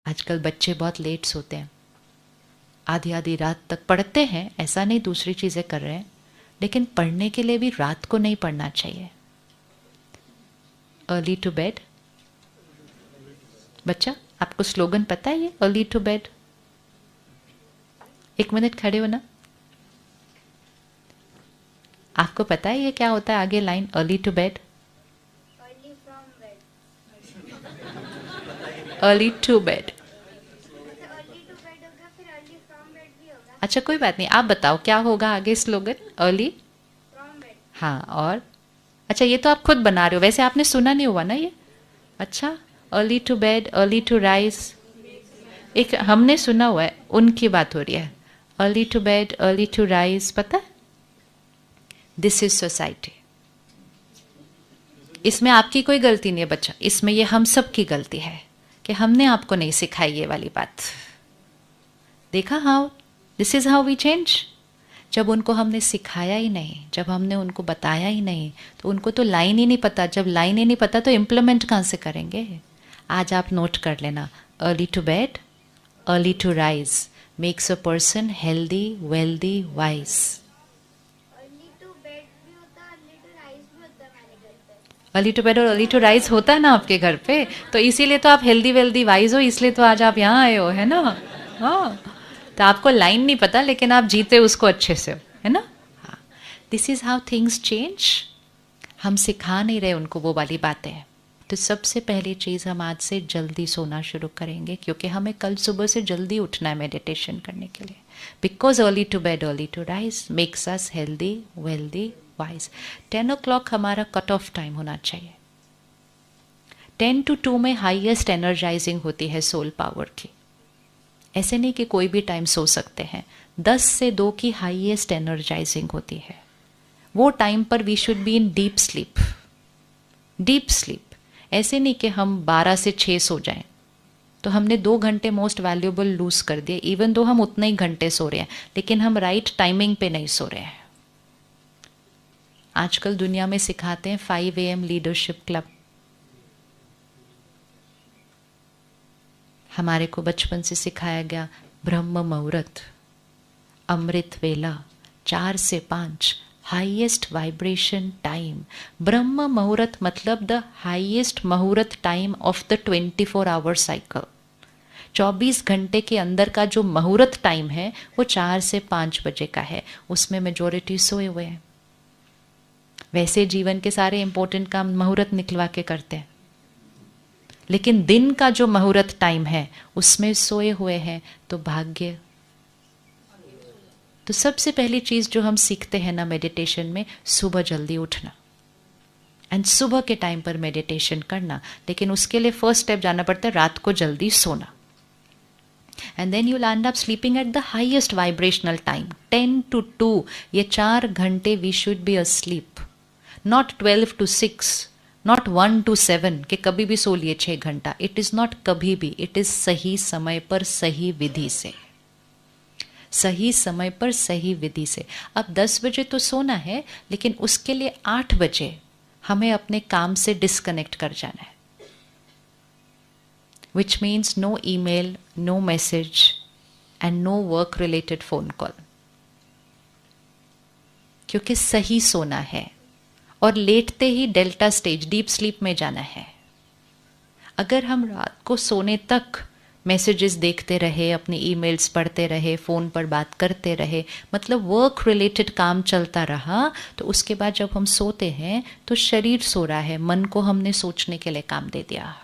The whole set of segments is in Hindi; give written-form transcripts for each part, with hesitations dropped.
आजकल बच्चे बहुत लेट सोते हैं, आधी आधी रात तक पढ़ते हैं, ऐसा नहीं दूसरी चीज़ें कर रहे हैं, लेकिन पढ़ने के लिए भी रात को नहीं पढ़ना चाहिए। Early to bed. बच्चा, आपको स्लोगन पता है ये अर्ली टू बेड? 1 मिनट खड़े हो ना। आपको पता है ये क्या होता है आगे line early to bed? Early from bed. Early to bed. Early to bed होगा, फिर अर्ली फ्रॉम बेड भी होगा। अच्छा कोई बात नहीं, आप बताओ क्या होगा आगे स्लोगन? Early from bed. हाँ, और अच्छा ये तो आप खुद बना रहे हो, वैसे आपने सुना नहीं हुआ ना ये? अच्छा, early to bed, early to rise, एक हमने सुना हुआ है, उनकी बात हो रही है। Early to bed, early to rise, पता है? This is society. इसमें आपकी कोई गलती नहीं है बच्चा, इसमें ये हम सब की गलती है कि हमने आपको नहीं सिखाई ये वाली बात। देखा how this is how we change. जब उनको हमने सिखाया ही नहीं, जब हमने उनको बताया ही नहीं, तो उनको तो लाइन ही नहीं पता। जब लाइन ही नहीं पता तो इम्प्लीमेंट कहाँ से करेंगे? आज आप नोट कर लेना, early to bed, early to rise makes a person healthy, wealthy, wise. Early to bed भी होता है, अर्ली टू राइज भी होता है हमारे घर पे। अर्ली टू बेड और अर्ली टू राइज होता है ना आपके घर पे, तो इसीलिए तो आप हेल्दी, वेल्दी, वाइज हो, इसलिए तो आज आप यहाँ आए हो, है ना? हाँ, तो आपको लाइन नहीं पता लेकिन आप जीते उसको अच्छे से, है ना? हाँ, this is how things change. हम सिखा नहीं रहे उनको वो वाली बातें। तो सबसे पहली चीज़, हम आज से जल्दी सोना शुरू करेंगे, क्योंकि हमें कल सुबह से जल्दी उठना है मेडिटेशन करने के लिए। Because early to bed, early to rise makes us healthy, wealthy, wise. 10 o'clock हमारा कट ऑफ टाइम होना चाहिए। 10 to 2 में हाईएस्ट एनर्जाइजिंग होती है सोल पावर की। ऐसे नहीं कि कोई भी टाइम सो सकते हैं, 10 से 2 की हाईएस्ट एनर्जाइजिंग होती है। वो टाइम पर we should be in deep sleep. Deep sleep, ऐसे नहीं कि हम 12 से 6 सो जाएं, तो हमने 2 घंटे मोस्ट वैल्यूएबल लूज कर दिए। इवन दो हम उतने ही घंटे सो रहे हैं, लेकिन हम राइट टाइमिंग पे नहीं सो रहे हैं। आजकल दुनिया में सिखाते हैं 5 AM लीडरशिप क्लब। हमारे को बचपन से सिखाया गया ब्रह्म मुहूर्त, अमृत वेला, 4 से 5 highest vibration time. Brahma muhurta मतलब the highest muhurta time of the 24 hour cycle. 24 घंटे के अंदर का जो मुहूर्त टाइम है वो 4 से 5 बजे का है। उसमें मेजॉरिटी सोए हुए हैं। वैसे जीवन के सारे इंपॉर्टेंट काम मुहूर्त निकलवा के करते हैं, लेकिन दिन का जो मुहूर्त टाइम है उसमें सोए हुए हैं, तो भाग्य। तो सबसे पहली चीज जो हम सीखते हैं ना मेडिटेशन में, सुबह जल्दी उठना एंड सुबह के टाइम पर मेडिटेशन करना। लेकिन उसके लिए फर्स्ट स्टेप जाना पड़ता है रात को जल्दी सोना। And then you land up sleeping at the highest vibrational time 10 to 2। ये 4 घंटे we should be asleep, not 12 to 6, not 1 to 7 कि कभी भी सो लिए 6 घंटा। इट इज नॉट कभी भी, इट इज सही समय पर, सही विधि से, सही समय पर, सही विधि से। अब 10 बजे तो सोना है, लेकिन उसके लिए 8 बजे हमें अपने काम से डिस्कनेक्ट कर जाना है। Which means no email, no message and no work related phone call, क्योंकि सही सोना है। और लेटते ही डेल्टा स्टेज, डीप स्लीप में जाना है। अगर हम रात को सोने तक मैसेजेस देखते रहे, अपनी ईमेल्स पढ़ते रहे, फ़ोन पर बात करते रहे, मतलब वर्क रिलेटेड काम चलता रहा, तो उसके बाद जब हम सोते हैं तो शरीर सो रहा है, मन को हमने सोचने के लिए काम दे दिया।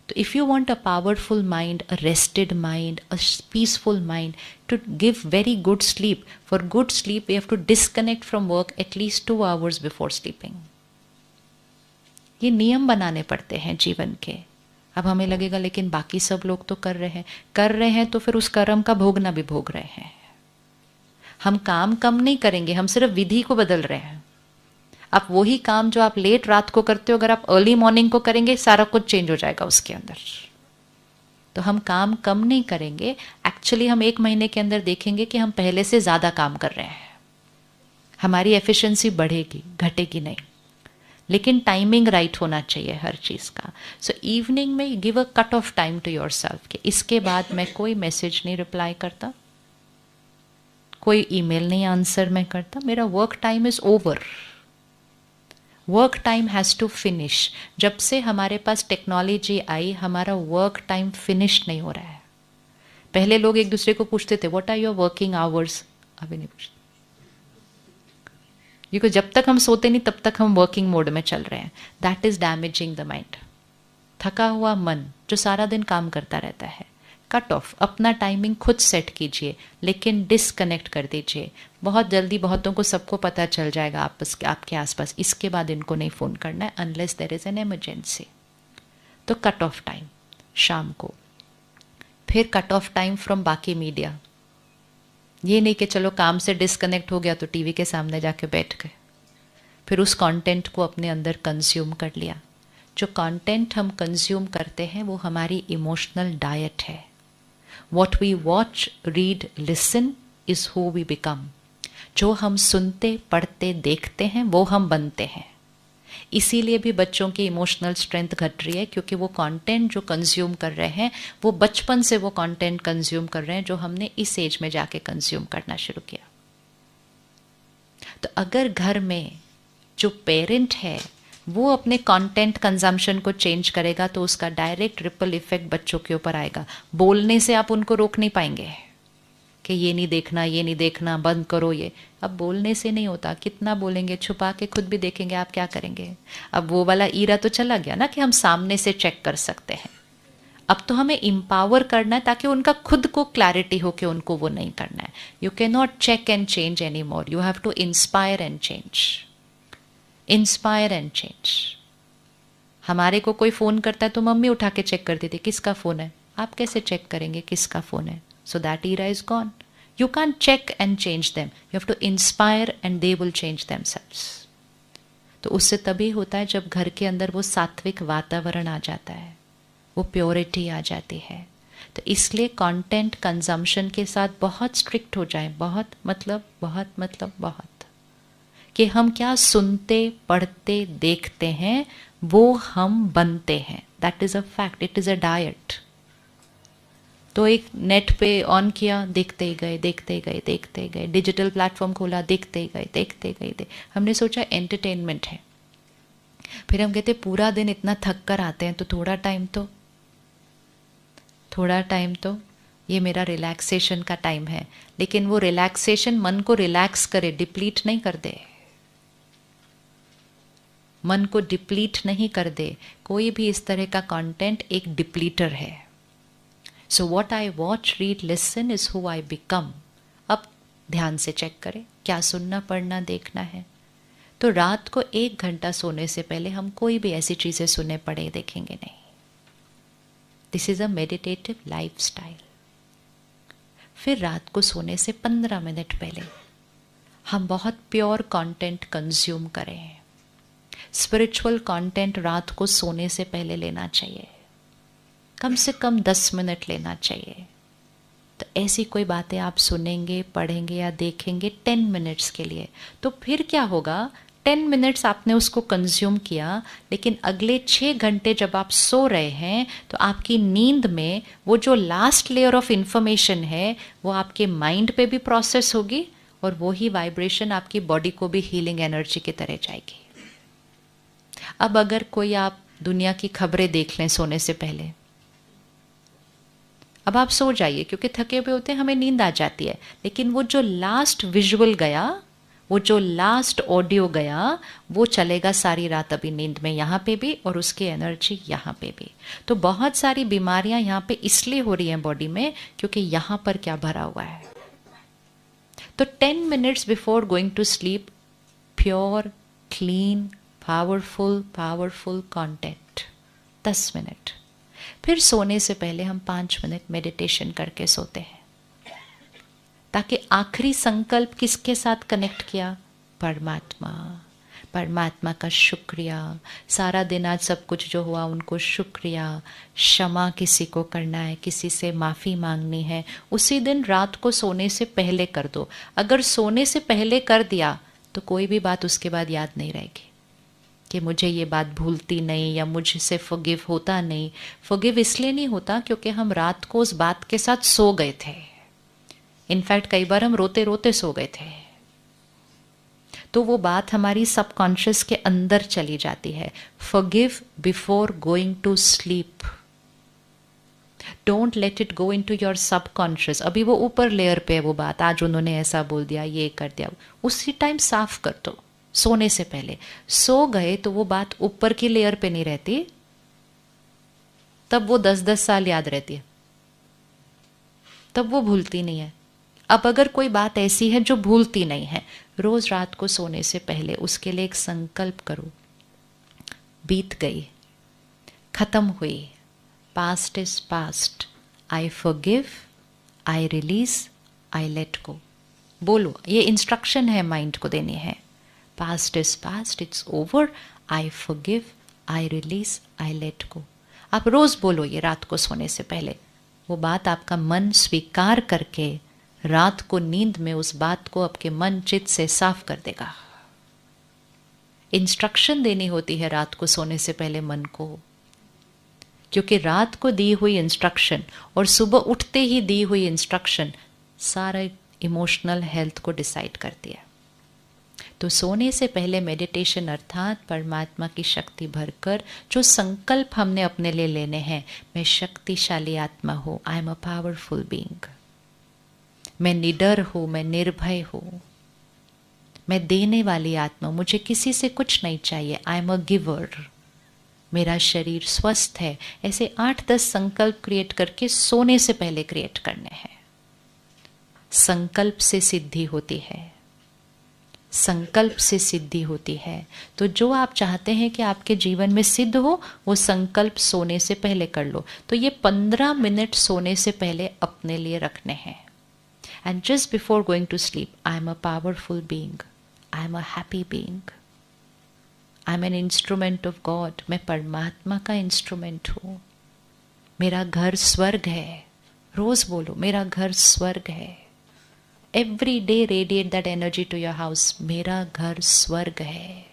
तो if you want a powerful mind, a rested mind, a peaceful mind, to give very good sleep, for good sleep we have to disconnect from work at least 2 hours before sleeping. ये नियम बनाने पड़ते हैं जीवन के। अब हमें लगेगा लेकिन बाकी सब लोग तो कर रहे हैं, तो फिर उस कर्म का भोगना भी भोग रहे हैं। हम काम कम नहीं करेंगे, हम सिर्फ विधि को बदल रहे हैं। आप वही काम जो आप लेट रात को करते हो, अगर आप अर्ली मॉर्निंग को करेंगे, सारा कुछ चेंज हो जाएगा उसके अंदर। तो हम काम कम नहीं करेंगे, एक्चुअली हम 1 महीने के अंदर देखेंगे कि हम पहले से ज़्यादा काम कर रहे हैं। हमारी एफिशिएंसी बढ़ेगी, घटेगी नहीं। लेकिन टाइमिंग राइट होना चाहिए हर चीज़ का. सो इवनिंग में give a cut off time to yourself कि इसके बाद मैं कोई मैसेज नहीं रिप्लाई करता, कोई ईमेल नहीं आंसर मैं करता, मेरा work time is over. Work time has to finish. जब से हमारे पास टेक्नोलॉजी आई हमारा वर्क टाइम फिनिश नहीं हो रहा है. पहले लोग एक दूसरे को पूछते थे what are your working hours, अभी नहीं पूछते, क्योंकि जब तक हम सोते नहीं तब तक हम वर्किंग मोड में चल रहे हैं. That is damaging the mind. थका हुआ मन जो सारा दिन काम करता रहता है, कट ऑफ. अपना टाइमिंग खुद सेट कीजिए लेकिन डिसकनेक्ट कर दीजिए. बहुत जल्दी बहुतों को सबको पता चल जाएगा आपके आसपास, इसके बाद इनको नहीं फ़ोन करना है unless there is an emergency. तो कट ऑफ टाइम शाम को. फिर कट ऑफ टाइम फ्रॉम बाकी मीडिया. ये नहीं कि चलो काम से डिसकनेक्ट हो गया तो टीवी के सामने जाके बैठ गए, फिर उस कंटेंट को अपने अंदर कंज्यूम कर लिया. जो कंटेंट हम कंज्यूम करते हैं वो हमारी इमोशनल डाइट है. What we watch, read, listen is who we become. जो हम सुनते, पढ़ते, देखते हैं वो हम बनते हैं. इसीलिए भी बच्चों की इमोशनल स्ट्रेंथ घट रही है क्योंकि वो कंटेंट जो कंज्यूम कर रहे हैं वो बचपन से वो कंटेंट कंज्यूम कर रहे हैं जो हमने इस एज में जाके कंज्यूम करना शुरू किया. तो अगर घर में जो पेरेंट है वो अपने कंटेंट कंजम्पशन को चेंज करेगा तो उसका डायरेक्ट रिपल इफेक्ट बच्चों के ऊपर आएगा. बोलने से आप उनको रोक नहीं पाएंगे कि ये नहीं देखना, ये नहीं देखना, बंद करो ये. अब बोलने से नहीं होता. कितना बोलेंगे, छुपा के खुद भी देखेंगे आप क्या करेंगे. अब वो वाला ईरा तो चला गया ना कि हम सामने से चेक कर सकते हैं. अब तो हमें एम्पावर करना है ताकि उनका खुद को क्लैरिटी हो कि उनको वो नहीं करना है. You can not check and change any more. You have to inspire and change. Inspire and change. हमारे को कोई फ़ोन करता है तो मम्मी उठा के चेक करती थी किसका फ़ोन है. आप कैसे चेक करेंगे किसका फ़ोन है. So that era is gone. You can check and change them. You have to inspire and they will change themselves. तो उससे तभी होता है जब घर के अंदर वो सात्विक वातावरण आ जाता है, वो प्योरिटी आ जाती है. तो इसलिए कंटेंट कंजम्पशन के साथ बहुत स्ट्रिक्ट हो जाए. बहुत मतलब कि हम क्या सुनते, पढ़ते, देखते हैं वो हम बनते हैं. That is a fact. It is a diet. तो एक नेट पे ऑन किया, देखते ही गए. डिजिटल प्लेटफॉर्म खोला, देखते ही गए. हमने सोचा एंटरटेनमेंट है. फिर हम कहते पूरा दिन इतना थक कर आते हैं तो थोड़ा टाइम तो ये मेरा रिलैक्सेशन का टाइम है. लेकिन वो रिलैक्सेशन मन को रिलैक्स करे, डिप्लीट नहीं कर दे. मन को डिप्लीट नहीं कर दे. कोई भी इस तरह का कंटेंट एक डिप्लीटर है. So what I watch, read, listen is who I become. अब ध्यान से चेक करें क्या सुनना, पढ़ना, देखना है. तो रात को 1 घंटा सोने से पहले हम कोई भी ऐसी चीजें सुने, पढ़े, देखेंगे नहीं. This is a meditative lifestyle. फिर रात को सोने से 15 मिनट पहले हम बहुत प्योर कंटेंट कंज्यूम करें. स्पिरिचुअल कंटेंट रात को सोने से पहले लेना चाहिए. कम से कम 10 मिनट लेना चाहिए. तो ऐसी कोई बातें आप सुनेंगे, पढ़ेंगे या देखेंगे 10 मिनट्स के लिए. तो फिर क्या होगा, 10 मिनट्स आपने उसको कंज्यूम किया, लेकिन अगले 6 घंटे जब आप सो रहे हैं तो आपकी नींद में वो जो लास्ट लेयर ऑफ इंफॉर्मेशन है वो आपके माइंड पे भी प्रोसेस होगी और वही वाइब्रेशन आपकी बॉडी को भी हीलिंग एनर्जी की तरह जाएगी. अब अगर कोई आप दुनिया की खबरें देख लें सोने से पहले, अब आप सो जाइए क्योंकि थके हुए होते हैं, हमें नींद आ जाती है. लेकिन वो जो लास्ट विजुअल गया, वो जो लास्ट ऑडियो गया, वो चलेगा सारी रात अभी नींद में, यहाँ पे भी और उसकी एनर्जी यहाँ पे भी. तो बहुत सारी बीमारियां यहाँ पे इसलिए हो रही हैं बॉडी में क्योंकि यहाँ पर क्या भरा हुआ है. तो 10 minutes before going to sleep, pure, clean, powerful content 10 minute. फिर सोने से पहले हम 5 मिनट मेडिटेशन करके सोते हैं ताकि आखिरी संकल्प किसके साथ कनेक्ट किया, परमात्मा का शुक्रिया. सारा दिन आज सब कुछ जो हुआ उनको शुक्रिया. क्षमा किसी को करना है, किसी से माफ़ी मांगनी है, उसी दिन रात को सोने से पहले कर दो. अगर सोने से पहले कर दिया तो कोई भी बात उसके बाद याद नहीं रहेगी. कि मुझे ये बात भूलती नहीं या मुझसे फॉरगिव होता नहीं। फॉरगिव इसलिए नहीं होता क्योंकि हम रात को उस बात के साथ सो गए थे। इनफैक्ट कई बार हम रोते रोते सो गए थे, तो वो बात हमारी सबकॉन्शियस के अंदर चली जाती है। Forgive before going to sleep. Don't let it go into your subconscious. अभी वो ऊपर लेयर पे है वो बात, आज उन्होंने ऐसा बोल दिया, ये कर दिया, उसी टाइम साफ कर दो सोने से पहले। सो गए तो वो बात ऊपर की लेयर पे नहीं रहती, तब वो 10-10 साल याद रहती है, तब वो भूलती नहीं है। अब अगर कोई बात ऐसी है जो भूलती नहीं है, रोज रात को सोने से पहले उसके लिए एक संकल्प करो। बीत गई, खत्म हुई, past is past, I forgive, I release, I let go. बोलो, ये इंस्ट्रक्शन है माइंड को देनी है। Past is past, it's over, I forgive, I release, I let go. आप रोज बोलो ये रात को सोने से पहले। वो बात आपका मन स्वीकार करके रात को नींद में उस बात को आपके मन चित्त से साफ कर देगा। इंस्ट्रक्शन देनी होती है रात को सोने से पहले मन को, क्योंकि रात को दी हुई इंस्ट्रक्शन और सुबह उठते ही दी हुई इंस्ट्रक्शन सारा इमोशनल हेल्थ को डिसाइड करती है। तो सोने से पहले मेडिटेशन अर्थात परमात्मा की शक्ति भरकर जो संकल्प हमने अपने लिए लेने हैं, मैं शक्तिशाली आत्मा हूं, आई एम अ पावरफुल बीइंग, मैं निडर हूं, मैं निर्भय हूं, मैं देने वाली आत्मा, मुझे किसी से कुछ नहीं चाहिए, आई एम अ गिवर, मेरा शरीर स्वस्थ है। ऐसे 8-10 संकल्प क्रिएट करके सोने से पहले क्रिएट करने हैं। संकल्प से सिद्धि होती है, संकल्प से सिद्धि होती है। तो जो आप चाहते हैं कि आपके जीवन में सिद्ध हो, वो संकल्प सोने से पहले कर लो। तो ये 15 मिनट सोने से पहले अपने लिए रखने हैं। And just before going to sleep, I am a powerful being, I am a happy being, I am an instrument of God, मैं परमात्मा का इंस्ट्रूमेंट हूं, मेरा घर स्वर्ग है। रोज बोलो, मेरा घर स्वर्ग है। Every day radiate that energy to your house, मेरा घर स्वर्ग है।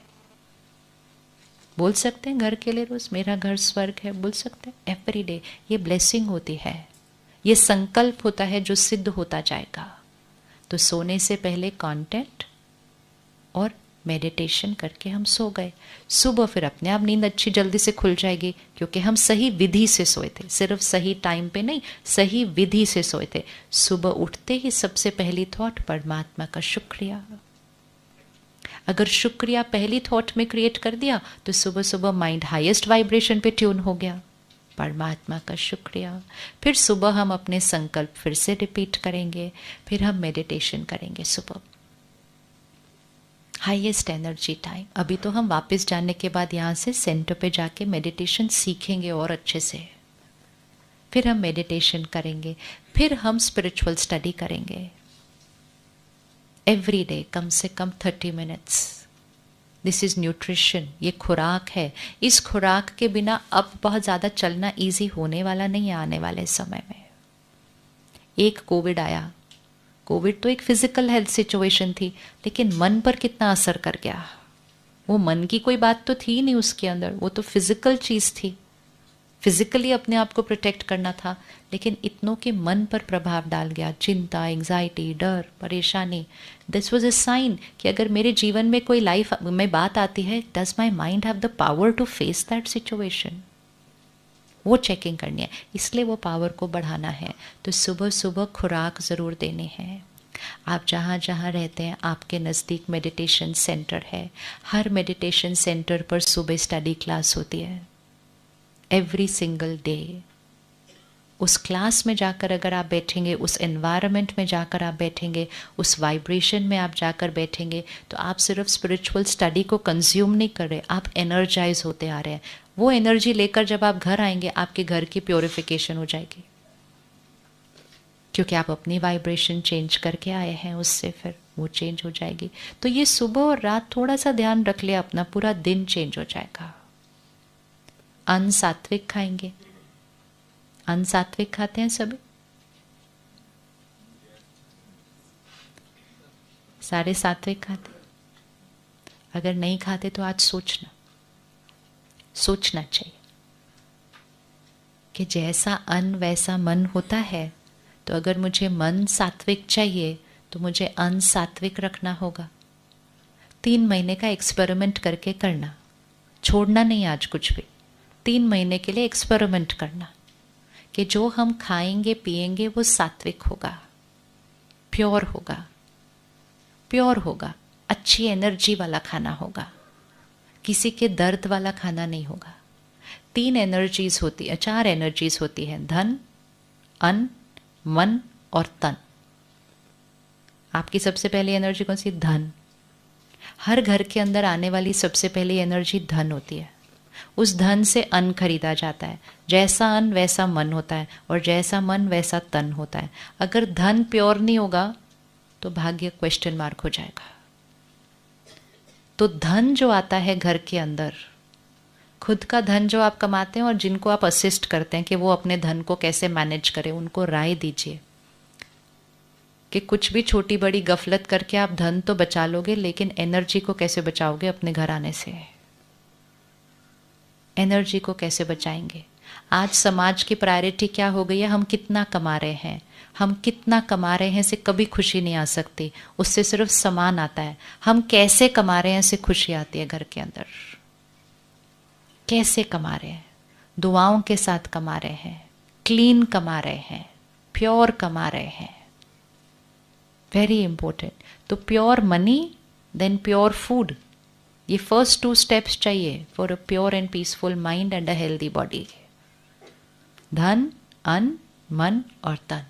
बोल सकते हैं घर के लिए रोज, मेरा घर स्वर्ग है, बोल सकते हैं एवरी डे। ये ब्लेसिंग होती है, ये संकल्प होता है जो सिद्ध होता जाएगा। तो सोने से पहले कंटेंट और मेडिटेशन करके हम सो गए। सुबह फिर अपने आप नींद अच्छी जल्दी से खुल जाएगी, क्योंकि हम सही विधि से सोए थे, सिर्फ सही टाइम पे नहीं, सही विधि से सोए थे। सुबह उठते ही सबसे पहली थॉट परमात्मा का शुक्रिया। अगर शुक्रिया पहली थॉट में क्रिएट कर दिया तो सुबह सुबह माइंड हाईएस्ट वाइब्रेशन पे ट्यून हो गया, परमात्मा का शुक्रिया। फिर सुबह हम अपने संकल्प फिर से रिपीट करेंगे, फिर हम मेडिटेशन करेंगे सुबह, हाईएस्ट एनर्जी टाइम। अभी तो हम वापस जाने के बाद यहाँ से सेंटर पे जाके मेडिटेशन सीखेंगे और अच्छे से, फिर हम मेडिटेशन करेंगे, फिर हम स्पिरिचुअल स्टडी करेंगे एवरी डे, कम से कम 30 मिनट्स। दिस इज न्यूट्रिशन, ये खुराक है। इस खुराक के बिना अब बहुत ज़्यादा चलना ईजी होने वाला नहीं है आने वाले समय में। एक कोविड आया, कोविड तो एक फिजिकल हेल्थ सिचुएशन थी, लेकिन मन पर कितना असर कर गया। वो मन की कोई बात तो थी नहीं उसके अंदर, वो तो फिजिकल चीज़ थी, फिजिकली अपने आप को प्रोटेक्ट करना था, लेकिन इतनों के मन पर प्रभाव डाल गया, चिंता, एंग्जाइटी, डर, परेशानी। दिस वाज अ साइन कि अगर मेरे जीवन में कोई लाइफ में बात आती है, does my mind have the power to face that situation, वो चेकिंग करनी है। इसलिए वो पावर को बढ़ाना है। तो सुबह सुबह खुराक ज़रूर देनी है। आप जहाँ जहाँ रहते हैं आपके नज़दीक मेडिटेशन सेंटर है, हर मेडिटेशन सेंटर पर सुबह स्टडी क्लास होती है एवरी सिंगल डे। उस क्लास में जाकर अगर आप बैठेंगे, उस एनवायरनमेंट में जाकर आप बैठेंगे, उस वाइब्रेशन में आप जाकर बैठेंगे, तो आप सिर्फ स्पिरिचुअल स्टडी को कंज्यूम नहीं कर रहे, आप एनर्जाइज होते आ रहे हैं। वो एनर्जी लेकर जब आप घर आएंगे, आपके घर की प्योरिफिकेशन हो जाएगी, क्योंकि आप अपनी वाइब्रेशन चेंज करके आए हैं, उससे फिर वो चेंज हो जाएगी। तो ये सुबह और रात थोड़ा सा ध्यान रख लिया, अपना पूरा दिन चेंज हो जाएगा। अन्न सात्विक खाएंगे, अन्न सात्विक खाते हैं सभी, सारे सात्विक खाते। अगर नहीं खाते तो आज सोचना, सोचना चाहिए कि जैसा अन्न वैसा मन होता है, तो अगर मुझे मन सात्विक चाहिए तो मुझे अन्न सात्विक रखना होगा। 3 महीने का एक्सपेरिमेंट करके करना, छोड़ना नहीं आज कुछ भी। 3 महीने के लिए एक्सपेरिमेंट करना कि जो हम खाएंगे पिएंगे वो सात्विक होगा, प्योर होगा, प्योर होगा, अच्छी एनर्जी वाला खाना होगा, किसी के दर्द वाला खाना नहीं होगा। 3 एनर्जीज होती है, 4 एनर्जीज होती है, धन, अन्न, मन और तन। आपकी सबसे पहली एनर्जी कौन सी? धन। हर घर के अंदर आने वाली सबसे पहली एनर्जी धन होती है। उस धन से अन्न खरीदा जाता है। जैसा अन्न वैसा मन होता है, और जैसा मन वैसा तन होता है। अगर धन प्योर नहीं होगा तो भाग्य क्वेश्चन मार्क हो जाएगा। तो धन जो आता है घर के अंदर, खुद का धन जो आप कमाते हैं और जिनको आप असिस्ट करते हैं कि वो अपने धन को कैसे मैनेज करें, उनको राय दीजिए कि कुछ भी छोटी बड़ी गफलत करके आप धन तो बचा लोगे, लेकिन एनर्जी को कैसे बचाओगे? अपने घर आने से एनर्जी को कैसे बचाएंगे? आज समाज की प्रायोरिटी क्या हो गई है? हम कितना कमा रहे हैं, हम कितना कमा रहे हैं से कभी खुशी नहीं आ सकती, उससे सिर्फ सामान आता है। हम कैसे कमा रहे हैं से खुशी आती है घर के अंदर। कैसे कमा रहे हैं? दुआओं के साथ कमा रहे हैं, क्लीन कमा रहे हैं, प्योर कमा रहे हैं। Very important. तो pure money, then pure food, ये फर्स्ट 2 स्टेप्स चाहिए for a pure and peaceful mind and a healthy body. धन, अन्न, मन और तन।